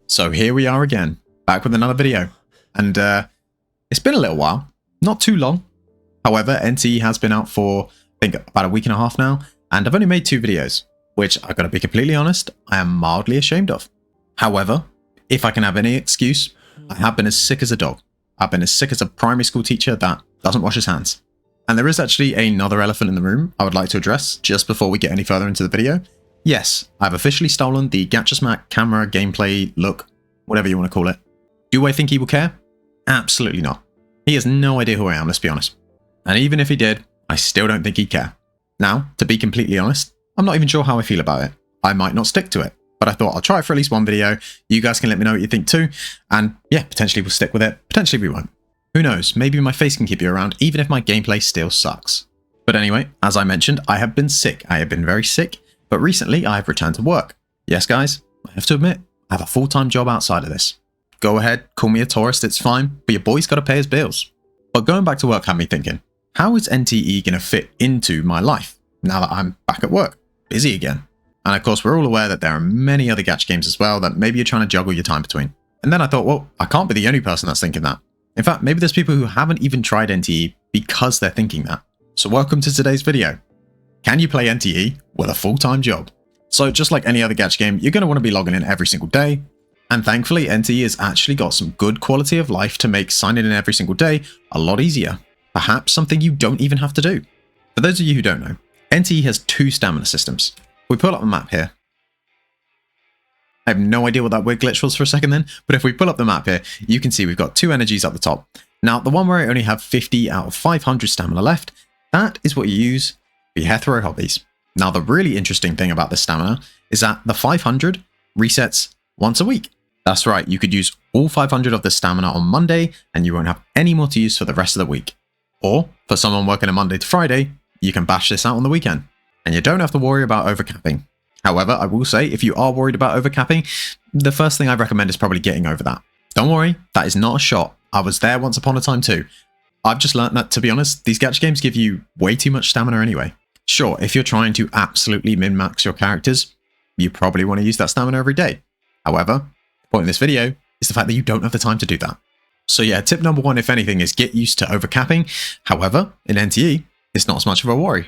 So here we are again, back with another video, and it's been a little while, not too long. However, NTE has been out for, I think, about a week and a half now, and I've only made 2 videos, which I've got to be completely honest, I am mildly ashamed of. However, if I can have any excuse, I have been as sick as a dog. I've been as sick as a primary school teacher that doesn't wash his hands. And there is actually another elephant in the room I would like to address just before we get any further into the video. Yes, I've officially stolen the Gacha Smack camera, gameplay, look, whatever you want to call it. Do I think he will care? Absolutely not. He has no idea who I am, let's be honest. And even if he did, I still don't think he'd care. Now, to be completely honest, I'm not even sure how I feel about it. I might not stick to it, but I thought I'll try it for at least one video. You guys can let me know what you think too. And yeah, potentially we'll stick with it. Potentially we won't. Who knows? Maybe my face can keep you around, even if my gameplay still sucks. But anyway, as I mentioned, I have been sick. I have been very sick. But recently, I have returned to work. Yes, guys, I have to admit, I have a full-time job outside of this. Go ahead, call me a tourist, it's fine, but your boy's got to pay his bills. But going back to work had me thinking, how is NTE going to fit into my life now that I'm back at work, busy again? And of course, we're all aware that there are many other gacha games as well that maybe you're trying to juggle your time between. And then I thought, well, I can't be the only person that's thinking that. In fact, maybe there's people who haven't even tried NTE because they're thinking that. So welcome to today's video. Can you play NTE with a full-time job? So just like any other gacha game, you're going to want to be logging in every single day. And thankfully, NTE has actually got some good quality of life to make signing in every single day a lot easier. Perhaps something you don't even have to do. For those of you who don't know, NTE has 2 stamina systems. We pull up the map here. I have no idea what that weird glitch was for a second then, but if we pull up the map here, you can see we've got 2 energies at the top. Now, the one where I only have 50 out of 500 stamina left, that is what you use for your hetero hobbies. Now, the really interesting thing about this stamina is that the 500 resets once a week. That's right, you could use all 500 of the stamina on Monday and you won't have any more to use for the rest of the week. Or, for someone working a Monday to Friday, you can bash this out on the weekend. And you don't have to worry about overcapping. However, I will say, if you are worried about overcapping, the first thing I recommend is probably getting over that. Don't worry, that is not a shot. I was there once upon a time too. I've just learned that, to be honest, these gacha games give you way too much stamina anyway. Sure, if you're trying to absolutely min-max your characters, you probably want to use that stamina every day. However, the point of this video is the fact that you don't have the time to do that. So yeah, tip number 1, if anything, is get used to overcapping. However, in NTE, it's not as much of a worry.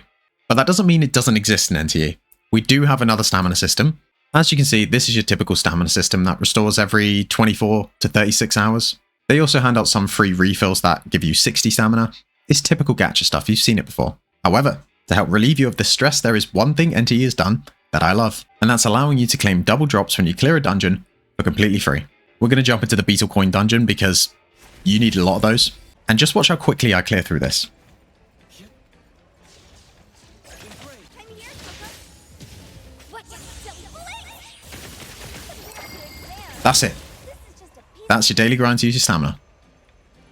But that doesn't mean it doesn't exist in NTE. We do have another stamina system. As you can see, this is your typical stamina system that restores every 24 to 36 hours. They also hand out some free refills that give you 60 stamina. It's typical gacha stuff, you've seen it before. However, to help relieve you of this stress, there is one thing NTE has done that I love, and that's allowing you to claim double drops when you clear a dungeon for completely free. We're going to jump into the Beetle Coin dungeon because you need a lot of those, and just watch how quickly I clear through this. That's it. That's your daily grind to use your stamina.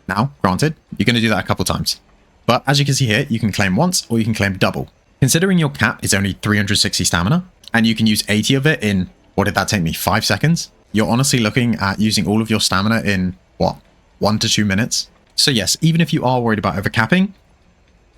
Now, granted, you're going to do that a couple times. But as you can see here, you can claim once or you can claim double. Considering your cap is only 360 stamina, and you can use 80 of it in, what did that take me, 5 seconds? You're honestly looking at using all of your stamina in, what, 1 to 2 minutes? So yes, even if you are worried about overcapping,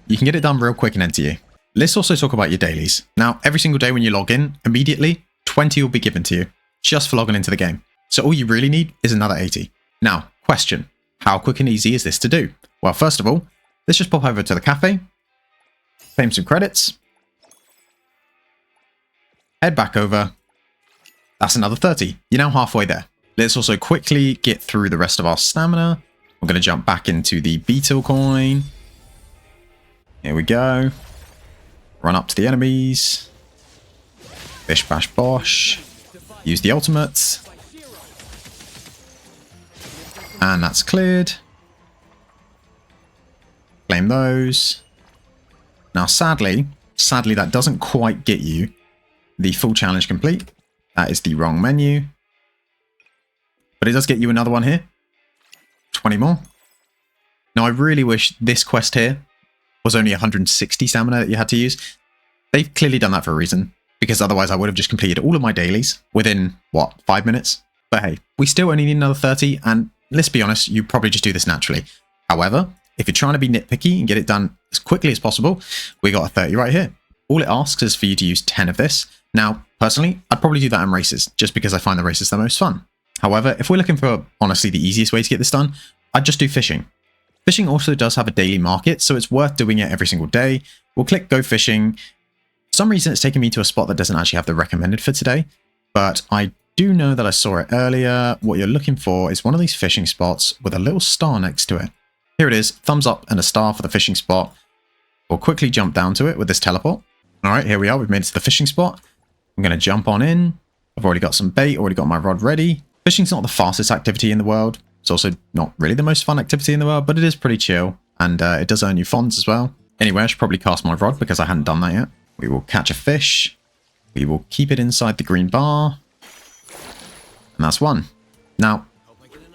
you can get it done real quick in NTE. Let's also talk about your dailies. Now, every single day when you log in, immediately, 20 will be given to you, just for logging into the game. So all you really need is another 80. Now, question, how quick and easy is this to do? Well, first of all, let's just pop over to the cafe, claim some credits, head back over. That's another 30. You're now halfway there. Let's also quickly get through the rest of our stamina. We're going to jump back into the Beetle Coin. Here we go. Run up to the enemies. Bish bash bosh. Use the ultimates. And that's cleared. Claim those. Now, sadly, that doesn't quite get you the full challenge complete. That is the wrong menu. But it does get you another one here. 20 more. Now, I really wish this quest here was only 160 stamina that you had to use. They've clearly done that for a reason, because otherwise I would have just completed all of my dailies within, what, 5 minutes? But hey, we still only need another 30, and let's be honest, you probably just do this naturally. However, if you're trying to be nitpicky and get it done as quickly as possible, we got a 30 right here. All it asks is for you to use 10 of this. Now, personally, I'd probably do that in races, just because I find the races the most fun. However, if we're looking for, honestly, the easiest way to get this done, I'd just do fishing. Fishing also does have a daily market, so it's worth doing it every single day. We'll click go fishing. For some reason, it's taken me to a spot that doesn't actually have the recommended for today, but I do know that I saw it earlier. What you're looking for is one of these fishing spots with a little star next to it. Here it is, thumbs up and a star for the fishing spot. We'll quickly jump down to it with this teleport. All right, here we are. We've made it to the fishing spot. I'm going to jump on in. I've already got some bait, already got my rod ready. Fishing's not the fastest activity in the world. It's also not really the most fun activity in the world, but it is pretty chill. And it does earn you fonts as well. Anyway, I should probably cast my rod because I hadn't done that yet. We will catch a fish. We will keep it inside the green bar. And that's one. Now,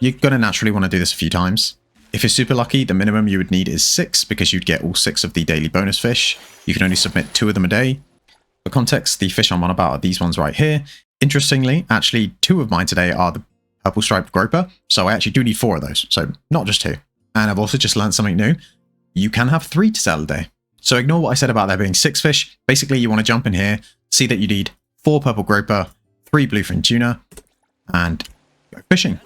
you're going to naturally want to do this a few times. If you're super lucky, the minimum you would need is 6 because you'd get all 6 of the daily bonus fish. You can only submit 2 of them a day. For context, the fish I'm on about are these ones right here. Interestingly, actually 2 of mine today are the purple striped groper, so I actually do need 4 of those, so not just 2. And I've also just learned something new. You can have 3 to sell a day. So ignore what I said about there being 6 fish. Basically, you want to jump in here, see that you need 4 purple groper, 3 bluefin tuna, and go fishing.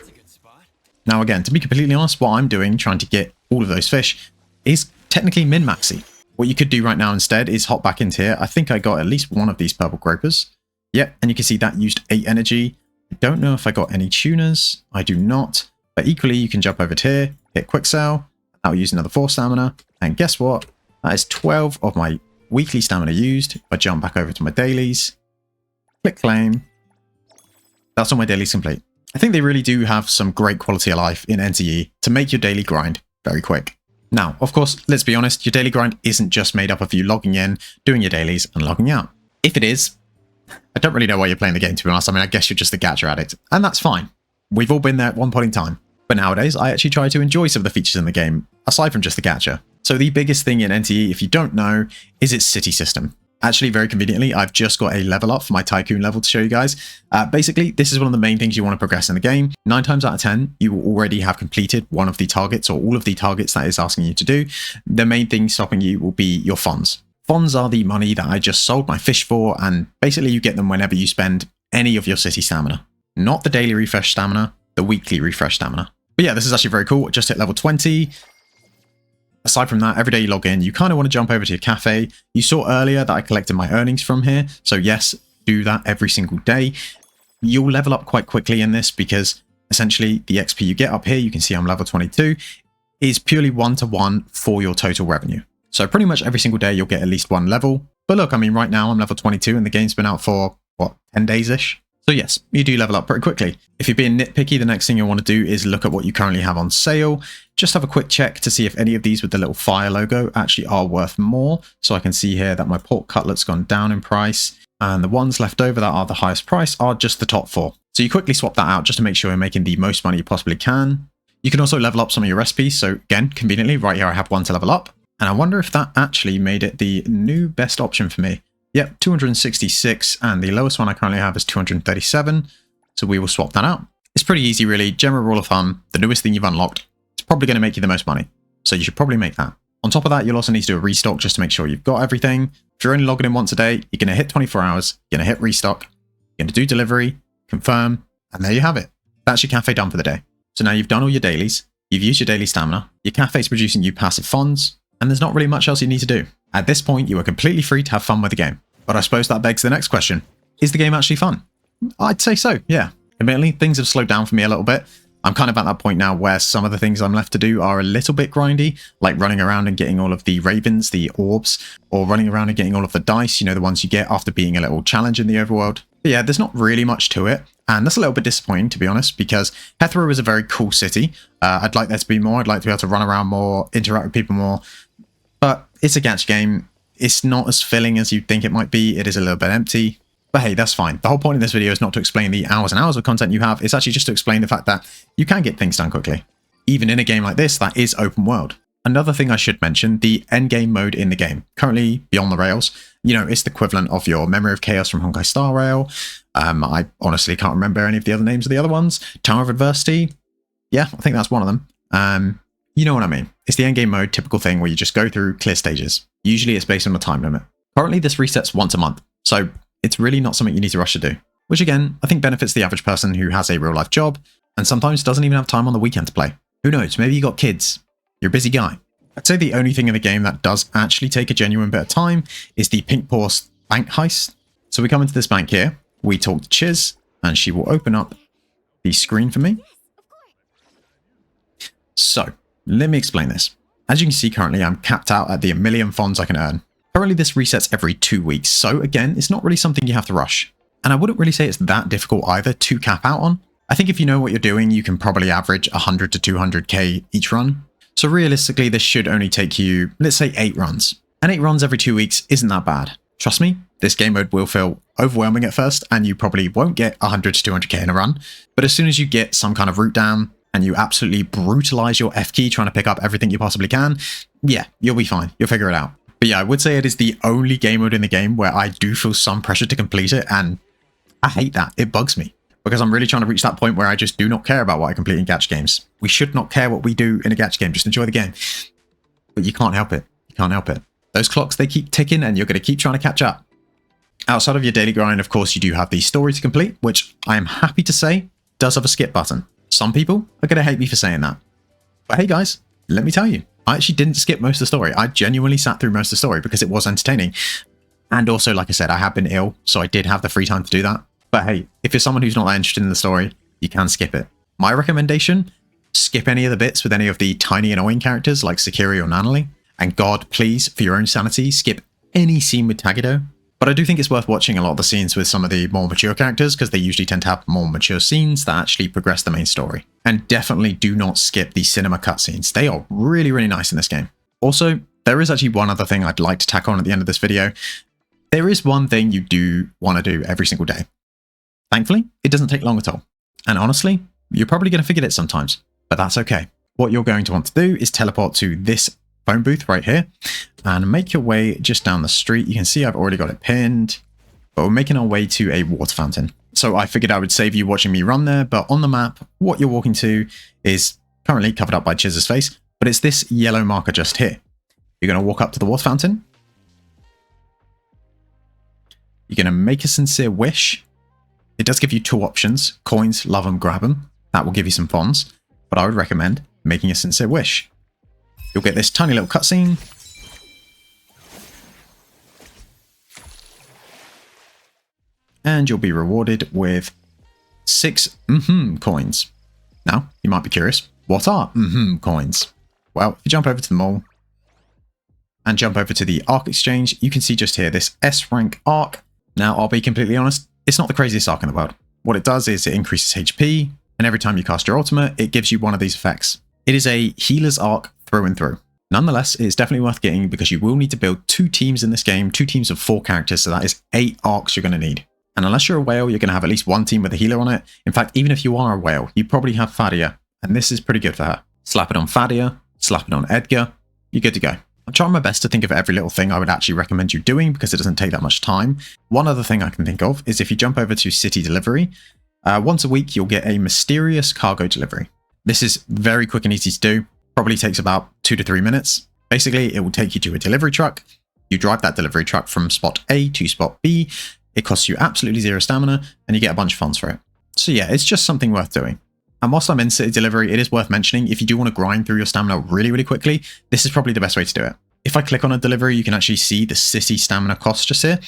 Now again, to be completely honest, what I'm doing, trying to get all of those fish, is technically min-maxy. What you could do right now instead is hop back into here. I think I got at least 1 of these purple gropers. Yep, and you can see that used 8 energy. I don't know if I got any tunas. I do not. But equally, you can jump over to here, hit quick sell. That will use another 4 stamina. And guess what? That is 12 of my weekly stamina used. If I jump back over to my dailies, click claim. That's all my dailies complete. I think they really do have some great quality of life in NTE to make your daily grind very quick. Now, of course, let's be honest, your daily grind isn't just made up of you logging in, doing your dailies, and logging out. If it is, I don't really know why you're playing the game, to be honest. I mean, I guess you're just a Gacha addict, and that's fine. We've all been there at one point in time. But nowadays, I actually try to enjoy some of the features in the game, aside from just the Gacha. So the biggest thing in NTE, if you don't know, is its city system. Actually, very conveniently, I've just got a level up for my Tycoon level to show you guys. Basically, this is one of the main things you want to progress in the game. 9 times out of 10, you will already have completed one of the targets or all of the targets that is asking you to do. The main thing stopping you will be your fonds. Fonds are the money that I just sold my fish for, and basically you get them whenever you spend any of your city stamina. Not the daily refresh stamina, the weekly refresh stamina. But yeah, this is actually very cool. Just hit level 20. Aside from that, every day you log in, you kind of want to jump over to your cafe. You saw earlier that I collected my earnings from here. So yes, do that every single day. You'll level up quite quickly in this because essentially the XP you get up here, you can see I'm level 22, is purely 1-to-1 for your total revenue. So pretty much every single day you'll get at least 1 level. But look, I mean, right now I'm level 22 and the game's been out for, what, 10 days-ish? So yes, you do level up pretty quickly. If you're being nitpicky, the next thing you'll want to do is look at what you currently have on sale. Just have a quick check to see if any of these with the little fire logo actually are worth more. So I can see here that my pork cutlet's gone down in price, and the ones left over that are the highest price are just the top 4. So you quickly swap that out just to make sure you're making the most money you possibly can. You can also level up some of your recipes. So again, conveniently, right here I have 1 to level up. And I wonder if that actually made it the new best option for me. Yep, 266, and the lowest one I currently have is 237, so we will swap that out. It's pretty easy really. General rule of thumb, the newest thing you've unlocked, it's probably going to make you the most money, so you should probably make that. On top of that, you'll also need to do a restock just to make sure you've got everything. If you're only logging in once a day, you're going to hit 24 hours, you're going to hit restock, you're going to do delivery, confirm, and there you have it. That's your cafe done for the day. So now you've done all your dailies, you've used your daily stamina, your cafe's producing you passive funds, and there's not really much else you need to do. At this point, you are completely free to have fun with the game. But I suppose that begs the next question. Is the game actually fun? I'd say so, yeah. Admittedly, things have slowed down for me a little bit. I'm kind of at that point now where some of the things I'm left to do are a little bit grindy, like running around and getting all of the ravens, the orbs, or running around and getting all of the dice, you know, the ones you get after being a little challenge in the overworld. But yeah, there's not really much to it. And that's a little bit disappointing, to be honest, because Hethro is a very cool city. I'd like there to be more. I'd like to be able to run around more, interact with people more. But it's a gacha game. It's not as filling as you'd think it might be. It is a little bit empty. But hey, that's fine. The whole point of this video is not to explain the hours and hours of content you have. It's actually just to explain the fact that you can get things done quickly. Even in a game like this, that is open world. Another thing I should mention, the endgame mode in the game. Currently, Beyond the Rails, you know, it's the equivalent of your Memory of Chaos from Honkai Star Rail. I honestly can't remember any of the other names of the other ones. Tower of Adversity. Yeah, I think that's one of them. You know what I mean. It's the endgame mode, typical thing where you just go through clear stages. Usually it's based on a time limit. Currently this resets once a month, so it's really not something you need to rush to do. which again, I think benefits the average person who has a real life job and sometimes doesn't even have time on the weekend to play. Who knows, maybe you got kids, you're a busy guy. I'd say the only thing in the game that does actually take a genuine bit of time is the pink pause bank heist. So we come into this bank here, we talk to Chiz, and she will open up the screen for me. So, let me explain this. As you can see currently, I'm capped out at the 1 million funds I can earn. Currently this resets every 2 weeks, so again, it's not really something you have to rush. And I wouldn't really say it's that difficult either to cap out on. I think if you know what you're doing, you can probably average 100 to 200k each run. So realistically, this should only take you, let's say 8 runs. And 8 runs every 2 weeks isn't that bad. Trust me, this game mode will feel overwhelming at first, and you probably won't get 100 to 200k in a run. But as soon as you get some kind of route down, and you absolutely brutalize your F key trying to pick up everything you possibly can, yeah, you'll be fine. You'll figure it out. But yeah, I would say it is the only game mode in the game where I do feel some pressure to complete it, and I hate that. It bugs me. Because I'm really trying to reach that point where I just do not care about what I complete in gacha games. We should not care what we do in a gacha game, just enjoy the game. But you can't help it. You can't help it. Those clocks, they keep ticking and you're going to keep trying to catch up. Outside of your daily grind, of course, you do have the story to complete, which I am happy to say does have a skip button. Some people are going to hate me for saying that. But hey guys, let me tell you, I actually didn't skip most of the story. I genuinely sat through most of the story because it was entertaining. And also, like I said, I have been ill, so I did have the free time to do that. But hey, if you're someone who's not that interested in the story, you can skip it. My recommendation, skip any of the bits with any of the tiny annoying characters like Sakiri or Nanali. And God, please, for your own sanity, skip any scene with Tagido. But I do think it's worth watching a lot of the scenes with some of the more mature characters because they usually tend to have more mature scenes that actually progress the main story. And definitely do not skip the cinema cutscenes. They are really, really nice in this game. Also, there is actually one other thing I'd like to tack on at the end of this video. There is one thing you do want to do every single day. Thankfully, it doesn't take long at all. And honestly, you're probably going to forget it sometimes, but that's okay. What you're going to want to do is teleport to this phone booth right here and make your way just down the street. You can see I've already got it pinned, but we're making our way to a water fountain. So I figured I would save you watching me run there, but on the map, what you're walking to is currently covered up by Chiz's face, but it's this yellow marker just here. You're going to walk up to the water fountain. You're going to make a sincere wish. It does give you 2 options, coins, love them, grab them. That will give you some fonds, but I would recommend making a sincere wish. You'll get this tiny little cutscene. And you'll be rewarded with 6 coins. Now, you might be curious, what are coins? Well, if you jump over to the mall and jump over to the Arc Exchange, you can see just here this S rank Arc. Now, I'll be completely honest, it's not the craziest arc in the world. What it does is it increases HP, and every time you cast your ultimate, it gives you one of these effects. It is a healer's arc through and through. Nonetheless, it's definitely worth getting because you will need to build 2 teams in this game, 2 teams of 4 characters, so that is 8 arcs you're going to need. And unless you're a whale, you're going to have at least 1 team with a healer on it. In fact, even if you are a whale, you probably have Fadia, and this is pretty good for her. Slap it on Fadia, slap it on Edgar, you're good to go. I'm trying my best to think of every little thing I would actually recommend you doing because it doesn't take that much time. One other thing I can think of is if you jump over to City Delivery, once a week you'll get a mysterious cargo delivery. This is very quick and easy to do, probably takes about 2 to 3 minutes. Basically, it will take you to a delivery truck. You drive that delivery truck from spot A to spot B. It costs you absolutely 0 stamina and you get a bunch of funds for it. So yeah, it's just something worth doing. And whilst I'm in City Delivery, it is worth mentioning, if you do want to grind through your stamina really, really quickly, this is probably the best way to do it. If I click on a delivery, you can actually see the city stamina cost just here.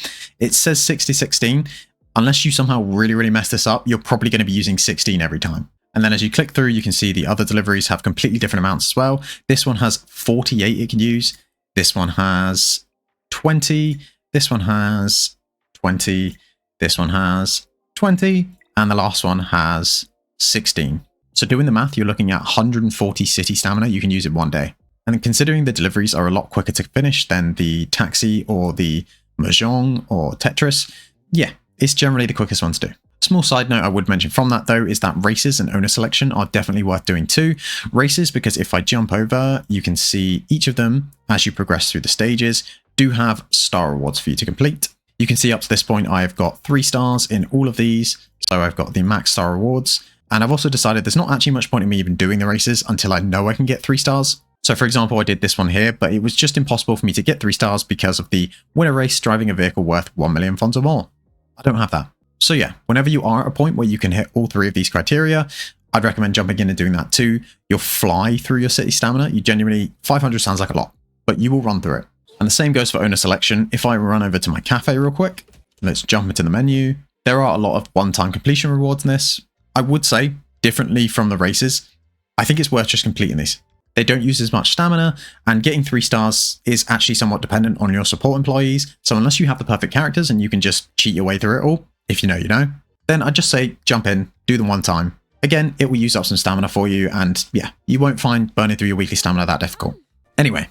It says 60-16. Unless you somehow really, really mess this up, you're probably going to be using 16 every time. And then as you click through, you can see the other deliveries have completely different amounts as well. This one has 48 it can use. This one has 20. This one has 20. This one has 20. And the last one has 16. So doing the math, you're looking at 140 city stamina you can use in one day. And considering the deliveries are a lot quicker to finish than the taxi or the mahjong or Tetris, yeah, it's generally the quickest one to do. Small side note I would mention from that though is that races and owner selection are definitely worth doing too. Races, because if I jump over, you can see each of them as you progress through the stages do have star rewards for you to complete. You can see up to this point I've got 3 stars in all of these, so I've got the max star rewards. And I've also decided there's not actually much point in me even doing the races until I know I can get 3 stars. So for example, I did this one here, but it was just impossible for me to get 3 stars because of the winner race driving a vehicle worth 1 million funds or more. I don't have that. So yeah, whenever you are at a point where you can hit all 3 of these criteria, I'd recommend jumping in and doing that too. You'll fly through your city stamina. You genuinely, 500 sounds like a lot, but you will run through it. And the same goes for owner selection. If I run over to my cafe real quick, let's jump into the menu. There are a lot of one-time completion rewards in this. I would say, differently from the races, I think it's worth just completing these. They don't use as much stamina, and getting 3 stars is actually somewhat dependent on your support employees. So unless you have the perfect characters and you can just cheat your way through it all, if you know, you know, then I'd just say jump in, do them one time. Again, it will use up some stamina for you, and yeah, you won't find burning through your weekly stamina that difficult. Anyway,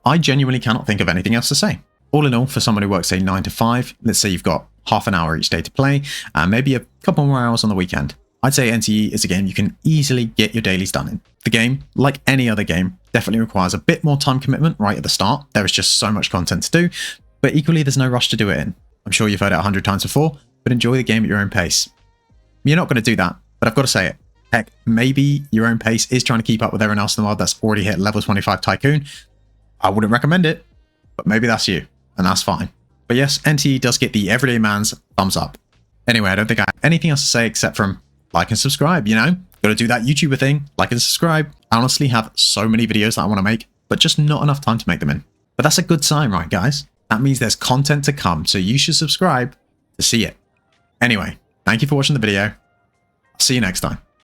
I genuinely cannot think of anything else to say. All in all, for someone who works a 9 to 5, let's say you've got half an hour each day to play, and maybe a couple more hours on the weekend, I'd say NTE is a game you can easily get your dailies done in. The game, like any other game, definitely requires a bit more time commitment right at the start. There is just so much content to do, but equally there's no rush to do it in. I'm sure you've heard it 100 times before, but enjoy the game at your own pace. You're not going to do that, but I've got to say it. Heck, maybe your own pace is trying to keep up with everyone else in the world that's already hit level 25 Tycoon. I wouldn't recommend it, but maybe that's you, and that's fine. But yes, NTE does get the everyday man's thumbs up. Anyway, I don't think I have anything else to say except from like and subscribe, you know? Gotta do that YouTuber thing, like and subscribe. I honestly have so many videos that I want to make, but just not enough time to make them in. But that's a good sign, right, guys? That means there's content to come, so you should subscribe to see it. Anyway, thank you for watching the video. I'll see you next time.